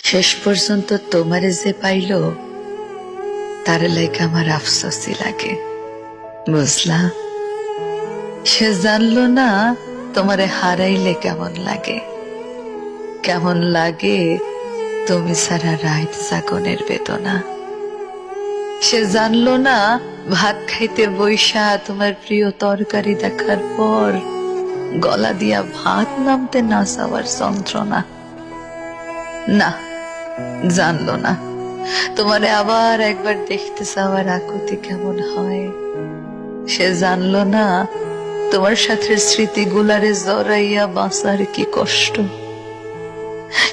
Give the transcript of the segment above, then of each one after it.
শেষ পর্যন্ত তোমারে যে পাইল তার লাইক আমার আফসোসই লাগে, বুঝলা? সে জানলো না তোমারে হারাইলে কেমন লাগে, কেমন লাগে তুমি সারা রাত জাগনের বেদনা। সে জানলো না ভাত খাইতে বৈশা তোমার প্রিয় তরকারি দেখার পর গলা দিয়া ভাত নামতে না চাওয়ার যন্ত্রণা। না, জানলো না তোমারে আবার একবার দেখতে চাওয়ার আকুতি কেমন হয়। সে জানলো না তোমার সাথে স্মৃতিগুলারে জড়াইয়া বাঁচার কি কষ্ট।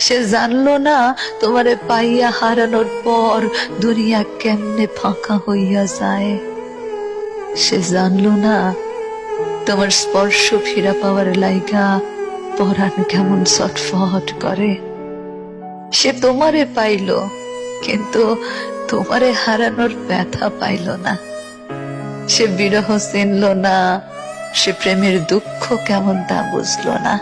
সে জানলো না তোমারে পাইয়া হারানোর পর দুনিয়া কেমনে ফাঁকা হইয়া যায়। সে জানলো না তোমার স্পর্শ ফিরা পাওয়ার লাইগা পরাণ কেমন ছটফট করে। সে তোমারে পাইল কিন্তু তোমারে হারানোর ব্যথা পাইল না। সে বিরহ চিনল না, সে প্রেমের দুঃখ কেমন তা বুঝলো না।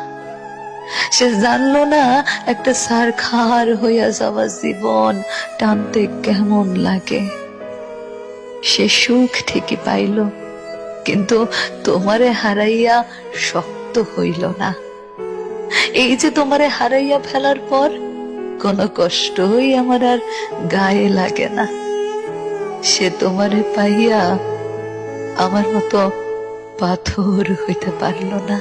সে জানলো না একটা ছারখার হইয়া যাওয়া জীবন টানতে কেমন লাগে। সে সুখ ঠিকই পাইল কিন্তু তোমারে হারাইয়া শক্ত হইল না। এই যে তোমারে হারাইয়া ফেলার পর কোনো কষ্টই আমার আর গায়ে লাগে না। সে তোমারে পাইয়া আমার মতো পাথর হইতে পারল না।